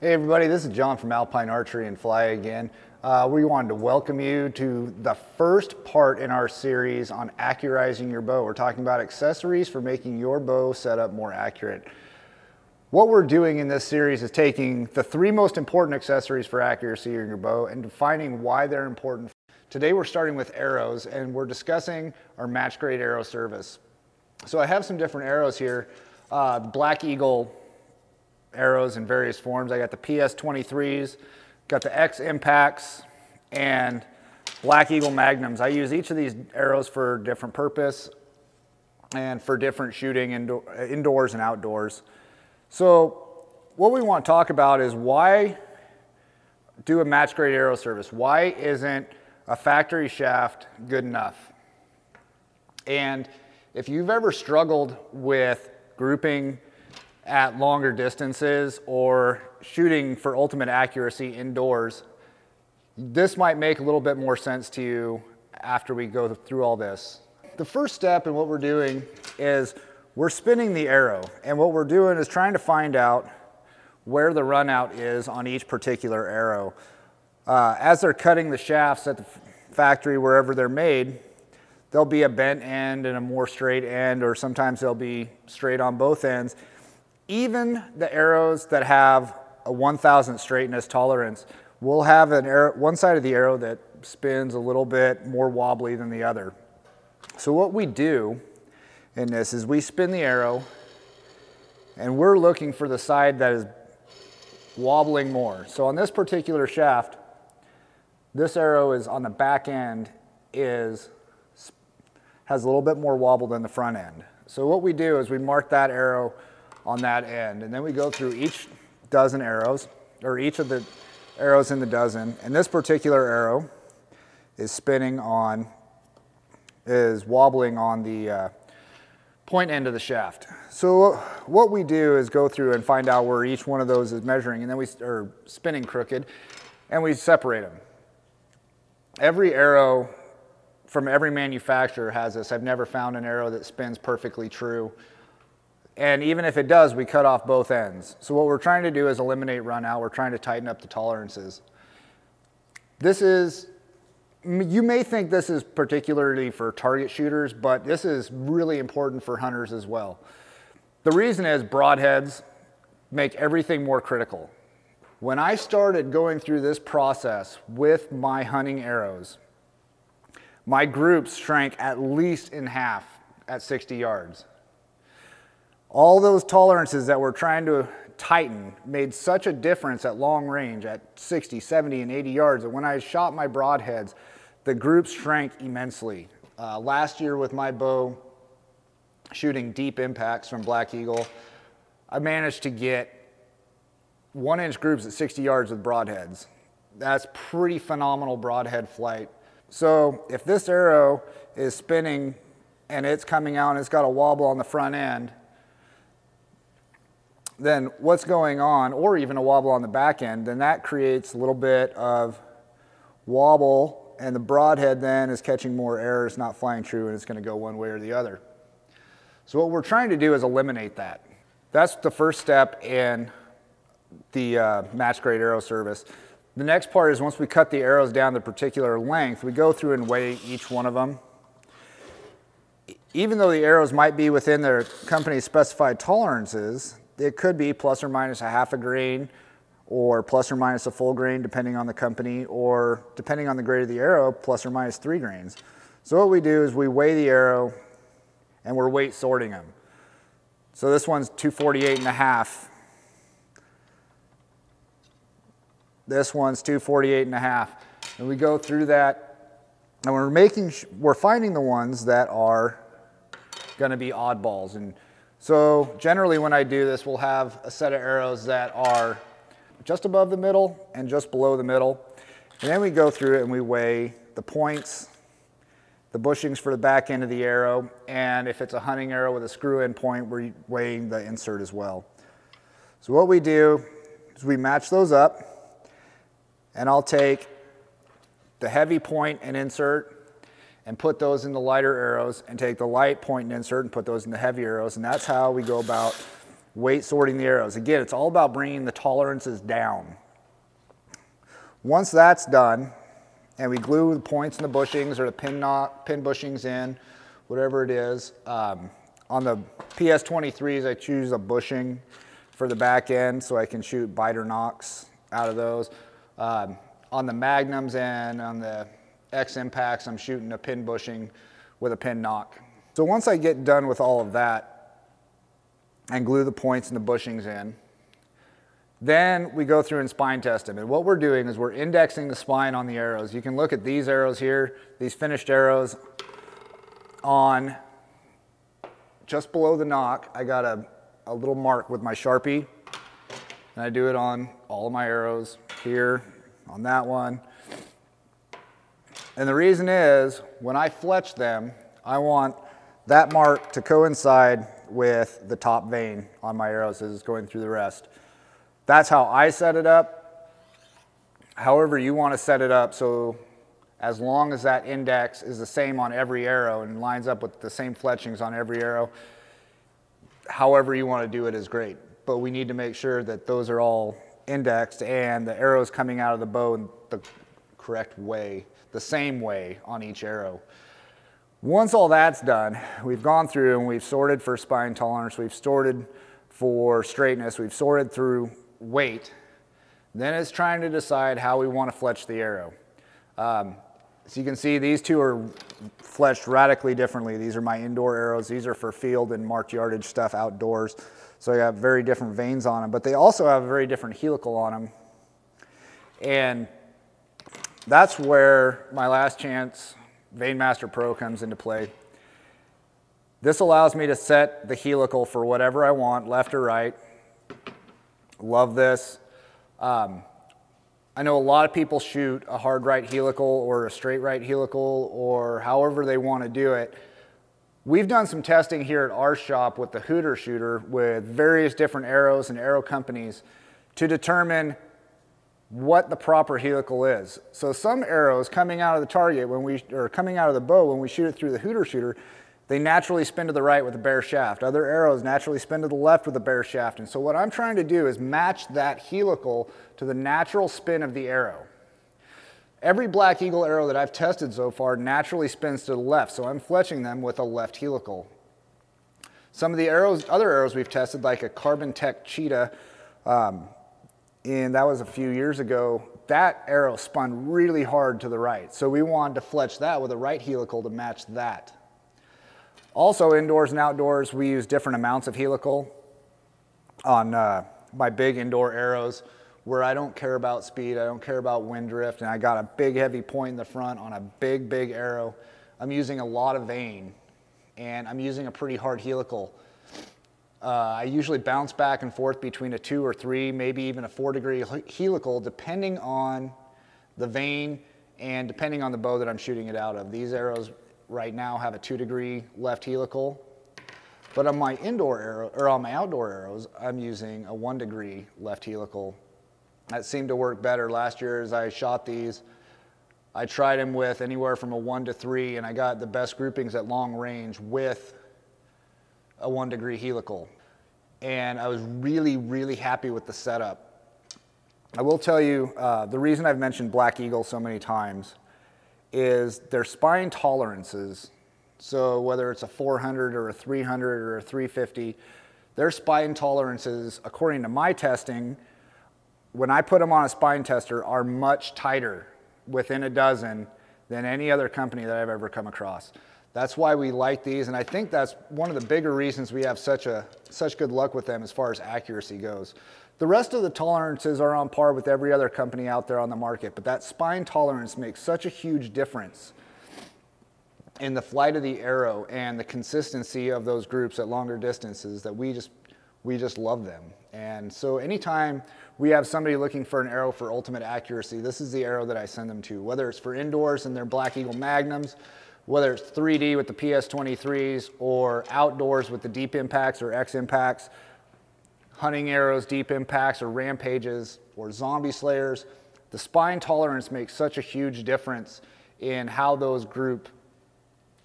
Hey everybody, this is John from Alpine Archery and Fly again. We wanted to welcome you to the first part in our series on accurizing your bow. We're talking about accessories for making your bow setup more accurate. What we're doing in this series is taking the three most important accessories for accuracy in your bow and defining why they're important. Today we're starting with arrows and we're discussing our match grade arrow service. So I have some different arrows here. Black Eagle arrows in various forms. I got the PS23s, got the X Impacts, and Black Eagle Magnums. I use each of these arrows for a different purpose and for different shooting indoors and outdoors. So what we want to talk about is why do a match grade arrow service? Why isn't a factory shaft good enough? And if you've ever struggled with grouping at longer distances or shooting for ultimate accuracy indoors, this might make a little bit more sense to you after we go through all this. The first step in what we're doing is we're spinning the arrow, and what we're doing is trying to find out where the run out is on each particular arrow. As they're cutting the shafts at the factory wherever they're made, there'll be a bent end and a more straight end, or sometimes they'll be straight on both ends. Even the arrows that have a 1,000 straightness tolerance will have one side of the arrow that spins a little bit more wobbly than the other. So what we do in this is we spin the arrow and we're looking for the side that is wobbling more. So on this particular shaft, this arrow is on the back end has a little bit more wobble than the front end. So what we do is we mark that arrow on that end, and then we go through each dozen arrows, or each of the arrows in the dozen, and this particular arrow is wobbling on the point end of the shaft. So what we do is go through and find out where each one of those is measuring, and then or spinning crooked, and we separate them. Every arrow from every manufacturer has this. I've never found an arrow that spins perfectly true. And even if it does, we cut off both ends. So what we're trying to do is eliminate run out. We're trying to tighten up the tolerances. You may think this is particularly for target shooters, but this is really important for hunters as well. The reason is broadheads make everything more critical. When I started going through this process with my hunting arrows, my groups shrank at least in half at 60 yards. All those tolerances that we're trying to tighten made such a difference at long range at 60, 70, and 80 yards that when I shot my broadheads, the groups shrank immensely. Last year with my bow, shooting deep impacts from Black Eagle, I managed to get 1-inch groups at 60 yards with broadheads. That's pretty phenomenal broadhead flight. So if this arrow is spinning and it's coming out and it's got a wobble on the front end, then what's going on, or even a wobble on the back end, then that creates a little bit of wobble, and the broadhead then is catching more air, it's not flying true, and it's going to go one way or the other. So what we're trying to do is eliminate that. That's the first step in the match grade arrow service. The next part is once we cut the arrows down to a particular length, we go through and weigh each one of them. Even though the arrows might be within their company's specified tolerances, it could be plus or minus a half a grain or plus or minus a full grain depending on the company, or depending on the grade of the arrow, plus or minus 3 grains. So what we do is we weigh the arrow and we're weight sorting them. So this one's 248.5. This one's 248.5. And we go through that and we're finding the ones that are gonna be oddballs. And so generally when I do this, we'll have a set of arrows that are just above the middle and just below the middle. And then we go through it and we weigh the points, the bushings for the back end of the arrow, and if it's a hunting arrow with a screw-in point, we're weighing the insert as well. So what we do is we match those up, and I'll take the heavy point and insert and put those in the lighter arrows, and take the light point and insert and put those in the heavy arrows, and that's how we go about weight sorting the arrows. Again, it's all about bringing the tolerances down. Once that's done, and we glue the points and the bushings or the pin bushings in, whatever it is. On the PS23s, I choose a bushing for the back end so I can shoot biter knocks out of those. On the Magnums and on the X Impacts, I'm shooting a pin bushing with a pin knock. So once I get done with all of that and glue the points and the bushings in, then we go through and spine test them. And what we're doing is we're indexing the spine on the arrows. You can look at these arrows here, these finished arrows on just below the knock. I got a little mark with my Sharpie, and I do it on all of my arrows here, on that one. And the reason is, when I fletch them, I want that mark to coincide with the top vein on my arrows as it's going through the rest. That's how I set it up. However you want to set it up, so as long as that index is the same on every arrow and lines up with the same fletchings on every arrow, however you want to do it is great. But we need to make sure that those are all indexed and the arrows coming out of the bow in the correct way, the same way on each arrow. Once all that's done, we've gone through and we've sorted for spine tolerance, we've sorted for straightness, we've sorted through weight. Then it's trying to decide how we want to fletch the arrow. So you can see these two are fletched radically differently. These are my indoor arrows. These are for field and marked yardage stuff outdoors. So I have very different veins on them, but they also have a very different helical on them. And that's where my Last Chance VeinMaster Pro comes into play. This allows me to set the helical for whatever I want, left or right. Love this. I know a lot of people shoot a hard right helical or a straight right helical or however they want to do it. We've done some testing here at our shop with the Hooter shooter with various different arrows and arrow companies to determine what the proper helical is. So some arrows coming out of the target or coming out of the bow when we shoot it through the Hooter shooter, they naturally spin to the right with a bare shaft. Other arrows naturally spin to the left with a bare shaft. And so what I'm trying to do is match that helical to the natural spin of the arrow. Every Black Eagle arrow that I've tested so far naturally spins to the left, so I'm fletching them with a left helical. Some of the other arrows we've tested, like a Carbon Tech Cheetah, and that was a few years ago, that arrow spun really hard to the right. So we wanted to fletch that with a right helical to match that. Also, indoors and outdoors, we use different amounts of helical on my big indoor arrows where I don't care about speed, I don't care about wind drift, and I got a big heavy point in the front on a big, big arrow. I'm using a lot of vein, and I'm using a pretty hard helical. I usually bounce back and forth between a 2 or 3, maybe even a 4-degree helical, depending on the vein and depending on the bow that I'm shooting it out of. These arrows right now have a 2-degree left helical, but on my indoor arrow, or on my outdoor arrows, I'm using a 1-degree left helical. That seemed to work better. Last year as I shot these, I tried them with anywhere from a 1 to 3, and I got the best groupings at long range with a 1-degree helical. And I was really, really happy with the setup. I will tell you, the reason I've mentioned Black Eagle so many times is their spine tolerances. So whether it's a 400 or a 300 or a 350, their spine tolerances, according to my testing, when I put them on a spine tester, are much tighter within a dozen than any other company that I've ever come across. That's why we like these, and I think that's one of the bigger reasons we have such good luck with them as far as accuracy goes. The rest of the tolerances are on par with every other company out there on the market, but that spine tolerance makes such a huge difference in the flight of the arrow and the consistency of those groups at longer distances that we just love them. And so anytime we have somebody looking for an arrow for ultimate accuracy, this is the arrow that I send them to, whether it's for indoors and their Black Eagle Magnums, whether it's 3D with the PS23s, or outdoors with the Deep Impacts or X Impacts, hunting arrows, Deep Impacts, or Rampages, or Zombie Slayers. The spine tolerance makes such a huge difference in how those group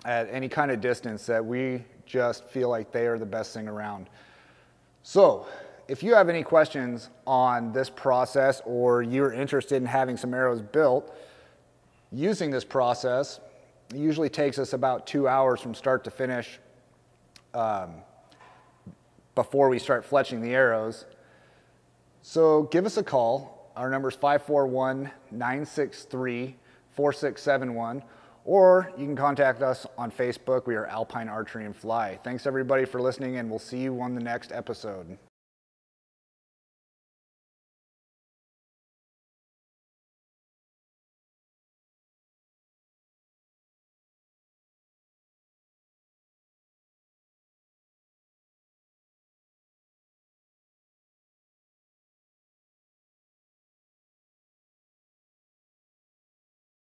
at any kind of distance that we just feel like they are the best thing around. So if you have any questions on this process, or you're interested in having some arrows built using this process, it usually takes us about 2 hours from start to finish before we start fletching the arrows. So give us a call. Our number is 541-963-4671, or you can contact us on Facebook. We are Alpine Archery and Fly. Thanks everybody for listening, and we'll see you on the next episode.